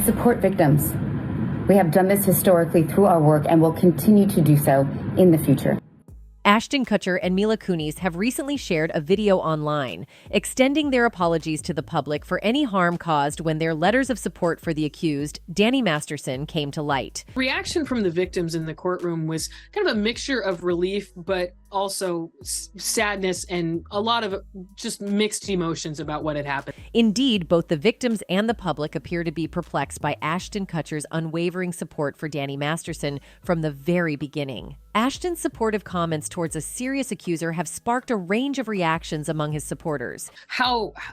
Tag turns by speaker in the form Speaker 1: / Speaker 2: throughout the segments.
Speaker 1: support victims. We have done this historically through our work and will continue to do so in the future.
Speaker 2: Ashton Kutcher and Mila Kunis have recently shared a video online, extending their apologies to the public for any harm caused when their letters of support for the accused, Danny Masterson, came to light.
Speaker 3: Reaction from the victims in the courtroom was kind of a mixture of relief, but also sadness and a lot of just mixed emotions about what had happened.
Speaker 2: Indeed, both the victims and the public appear to be perplexed by Ashton Kutcher's unwavering support for Danny Masterson from the very beginning. Ashton's supportive comments towards a serious accuser have sparked a range of reactions among his supporters.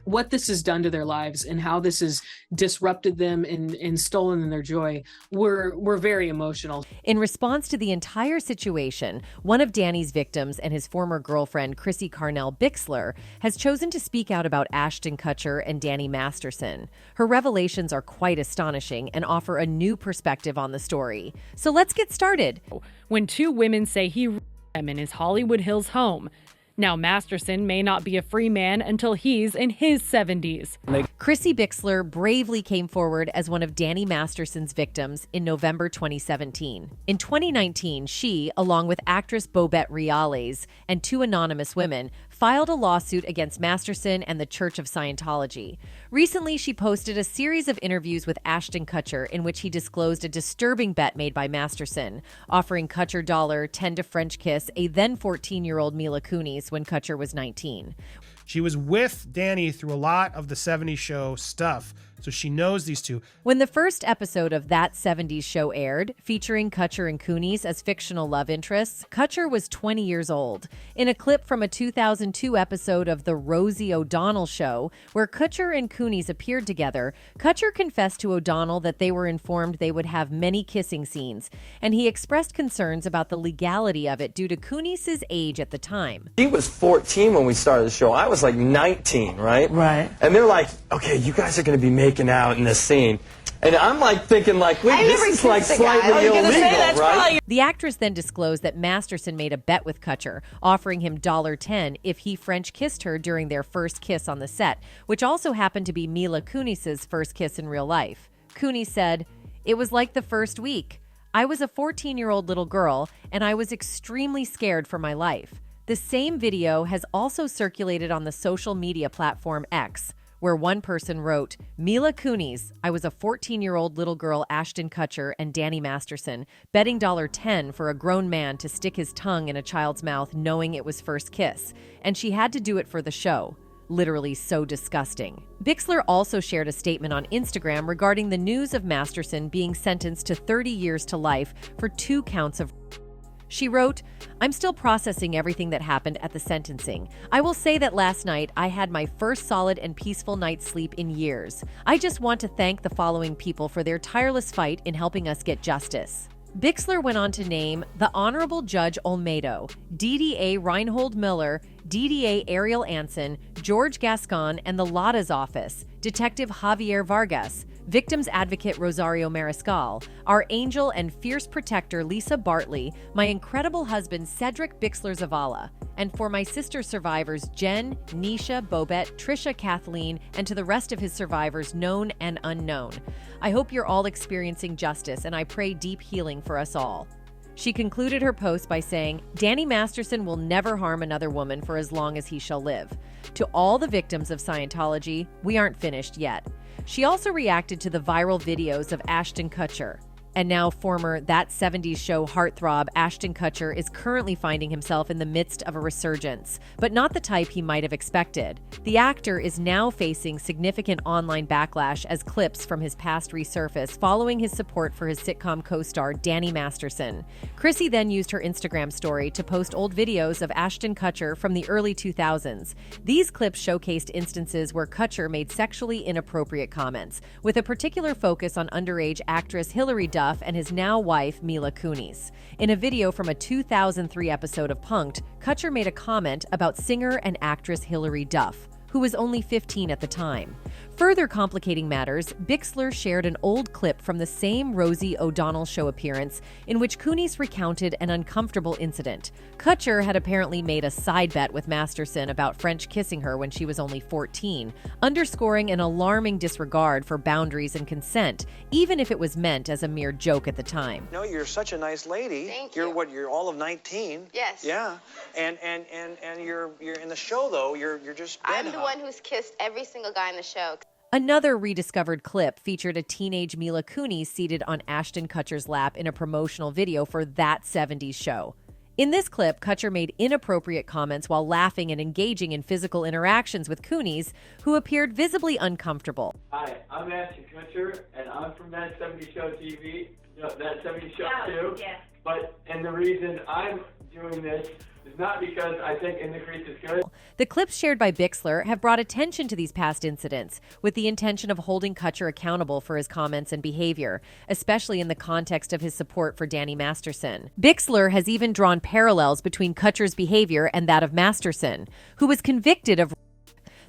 Speaker 3: What this has done to their lives and how this has disrupted them and stolen their joy were very emotional.
Speaker 2: In response to the entire situation, one of Danny's victims and his former girlfriend, Chrissy Bixler, has chosen to speak out about Ashton Kutcher and Danny Masterson. Her revelations are quite astonishing and offer a new perspective on the story. So let's get started.
Speaker 4: When two women say he raped them in his Hollywood Hills home. Now Masterson may not be a free man until he's in his 70s.
Speaker 2: Chrissy Bixler bravely came forward as one of Danny Masterson's victims in November 2017. In 2019, she, along with actress Bobette Reales and two anonymous women, filed a lawsuit against Masterson and the Church of Scientology. Recently, she posted a series of interviews with Ashton Kutcher in which he disclosed a disturbing bet made by Masterson, offering Kutcher $10 to French kiss a then 14-year-old Mila Kunis when Kutcher was 19.
Speaker 5: She was with Danny through a lot of the 70s show stuff, so she knows these two.
Speaker 2: When the first episode of That 70s Show aired, featuring Kutcher and Kunis as fictional love interests, Kutcher was 20 years old. In a clip from a 2002 episode of The Rosie O'Donnell Show, where Kutcher and Kunis appeared together, Kutcher confessed to O'Donnell that they were informed they would have many kissing scenes, and he expressed concerns about the legality of it due to Kunis' age at the time.
Speaker 6: He was 14 when we started the show. I was like 19, right?
Speaker 7: Right.
Speaker 6: And they're like, okay, you guys are going to be making out in this scene. And I'm like thinking like, wait, this is like slightly illegal, right?
Speaker 2: The actress then disclosed that Masterson made a bet with Kutcher, offering him $10 if he French kissed her during their first kiss on the set, which also happened to be Mila Kunis' first kiss in real life. Kunis said, "It was like the first week. I was a 14-year-old little girl, and I was extremely scared for my life." The same video has also circulated on the social media platform X, where one person wrote, "Mila Kunis, I was a 14-year-old little girl, Ashton Kutcher, and Danny Masterson, betting $10 for a grown man to stick his tongue in a child's mouth knowing it was first kiss, and she had to do it for the show. Literally so disgusting." Bixler also shared a statement on Instagram regarding the news of Masterson being sentenced to 30 years to life for 2 counts of. She wrote, "I'm still processing everything that happened at the sentencing. I will say that last night I had my first solid and peaceful night's sleep in years. I just want to thank the following people for their tireless fight in helping us get justice." Bixler went on to name the Honorable Judge Olmedo, DDA Reinhold Miller, DDA Ariel Anson, George Gascon, and the Lada's office, Detective Javier Vargas, Victims Advocate Rosario Mariscal, our angel and fierce protector Lisa Bartley, my incredible husband Cedric Bixler Zavala, and for my sister survivors Jen, Nisha, Bobette, Trisha, Kathleen, and to the rest of his survivors known and unknown. I hope you're all experiencing justice, and I pray deep healing for us all. She concluded her post by saying, "Danny Masterson will never harm another woman for as long as he shall live. To all the victims of Scientology, we aren't finished yet." She also reacted to the viral videos of Ashton Kutcher. And now former That 70s Show heartthrob Ashton Kutcher is currently finding himself in the midst of a resurgence, but not the type he might have expected. The actor is now facing significant online backlash as clips from his past resurface following his support for his sitcom co-star Danny Masterson. Chrissy then used her Instagram story to post old videos of Ashton Kutcher from the early 2000s. These clips showcased instances where Kutcher made sexually inappropriate comments, with a particular focus on underage actress Hilary Duff and his now wife, Mila Kunis. In a video from a 2003 episode of Punk'd, Kutcher made a comment about singer and actress Hilary Duff, who was only 15 at the time. Further complicating matters, Bixler shared an old clip from the same Rosie O'Donnell show appearance in which Kunis recounted an uncomfortable incident. Kutcher had apparently made a side bet with Masterson about French kissing her when she was only 14, underscoring an alarming disregard for boundaries and consent, even if it was meant as a mere joke at the time.
Speaker 7: No, you're such a nice lady.
Speaker 8: Thank
Speaker 7: You're
Speaker 8: you.
Speaker 7: what? You're all of 19.
Speaker 8: Yes.
Speaker 7: Yeah. And you're in the show though. You're just
Speaker 8: I'm the one who's kissed every single guy in the show.
Speaker 2: Another rediscovered clip featured a teenage Mila Kunis seated on Ashton Kutcher's lap in a promotional video for That 70s Show. In this clip, Kutcher made inappropriate comments while laughing and engaging in physical interactions with Kunis, who appeared visibly uncomfortable.
Speaker 9: Hi, I'm Ashton Kutcher, and I'm from That 70s Show TV. No, That 70s Show too. Yeah. And the reason I'm doing this is not because I think Indecrease is good.
Speaker 2: The clips shared by Bixler have brought attention to these past incidents, with the intention of holding Kutcher accountable for his comments and behavior, especially in the context of his support for Danny Masterson. Bixler has even drawn parallels between Kutcher's behavior and that of Masterson, who was convicted of.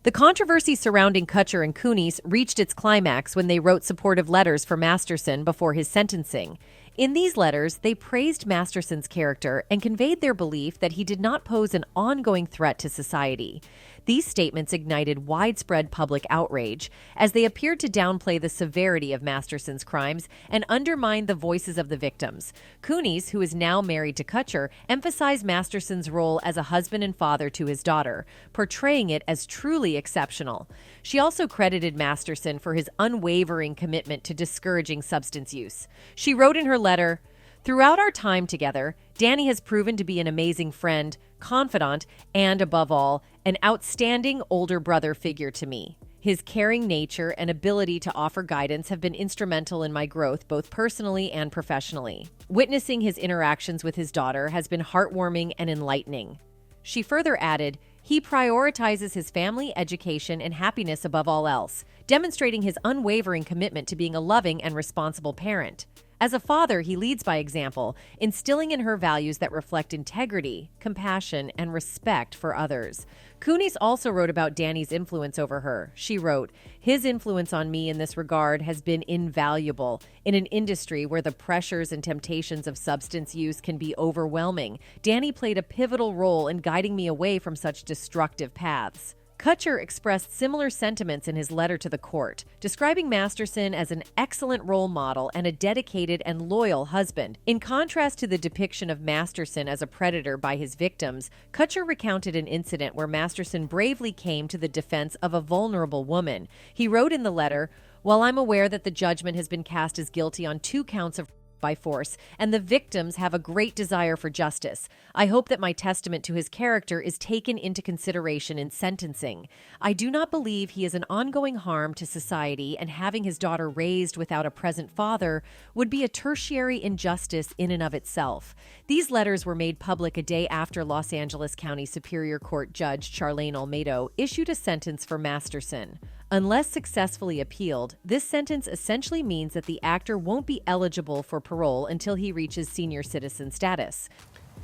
Speaker 2: The controversy surrounding Kutcher and Kunis reached its climax when they wrote supportive letters for Masterson before his sentencing. In these letters, they praised Masterson's character and conveyed their belief that he did not pose an ongoing threat to society. These statements ignited widespread public outrage as they appeared to downplay the severity of Masterson's crimes and undermine the voices of the victims. Kunis, who is now married to Kutcher, emphasized Masterson's role as a husband and father to his daughter, portraying it as truly exceptional. She also credited Masterson for his unwavering commitment to discouraging substance use. She wrote in her letter, "Throughout our time together, Danny has proven to be an amazing friend, confidant, and, above all, an outstanding older brother figure to me. His caring nature and ability to offer guidance have been instrumental in my growth both personally and professionally. Witnessing his interactions with his daughter has been heartwarming and enlightening." She further added, "He prioritizes his family, education, and happiness above all else, demonstrating his unwavering commitment to being a loving and responsible parent. As a father, he leads by example, instilling in her values that reflect integrity, compassion, and respect for others." Kunis also wrote about Danny's influence over her. She wrote, "His influence on me in this regard has been invaluable. In an industry where the pressures and temptations of substance use can be overwhelming, Danny played a pivotal role in guiding me away from such destructive paths." Kutcher expressed similar sentiments in his letter to the court, describing Masterson as an excellent role model and a dedicated and loyal husband. In contrast to the depiction of Masterson as a predator by his victims, Kutcher recounted an incident where Masterson bravely came to the defense of a vulnerable woman. He wrote in the letter, "While I'm aware that the judgment has been cast as guilty on 2 counts of by force, and the victims have a great desire for justice, I hope that my testament to his character is taken into consideration in sentencing. I do not believe he is an ongoing harm to society, and having his daughter raised without a present father would be a tertiary injustice in and of itself." These letters were made public a day after Los Angeles County Superior Court Judge Charlene Olmedo issued a sentence for Masterson. Unless successfully appealed, this sentence essentially means that the actor won't be eligible for parole until he reaches senior citizen status.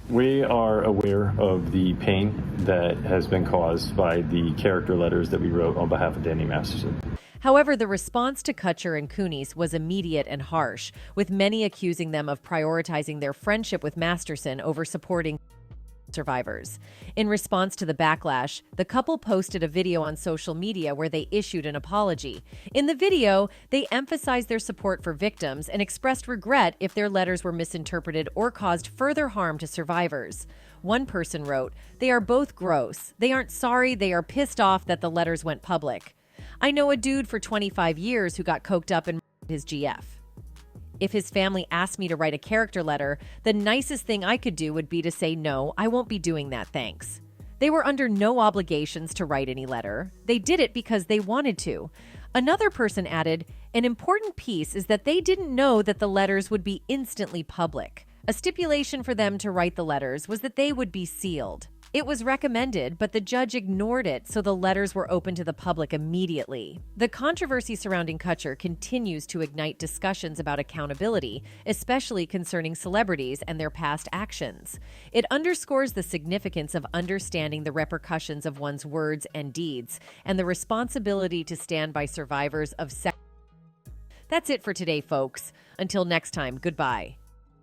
Speaker 10: We are aware of the pain that has been caused by the character letters that we wrote on behalf of Danny Masterson.
Speaker 2: However, the response to Kutcher and Kunis was immediate and harsh, with many accusing them of prioritizing their friendship with Masterson over supporting survivors. In response to the backlash, the couple posted a video on social media where they issued an apology. In the video, they emphasized their support for victims and expressed regret if their letters were misinterpreted or caused further harm to survivors. One person wrote, "They are both gross. They aren't sorry, they are pissed off that the letters went public. I know a dude for 25 years who got coked up and his GF. If his family asked me to write a character letter, the nicest thing I could do would be to say, no, I won't be doing that, thanks. They were under no obligations to write any letter. They did it because they wanted to." Another person added, "An important piece is that they didn't know that the letters would be instantly public. A stipulation for them to write the letters was that they would be sealed." It was recommended, but the judge ignored it, so the letters were open to the public immediately. The controversy surrounding Kutcher continues to ignite discussions about accountability, especially concerning celebrities and their past actions. It underscores the significance of understanding the repercussions of one's words and deeds, and the responsibility to stand by survivors of sex. That's it for today, folks. Until next time, goodbye.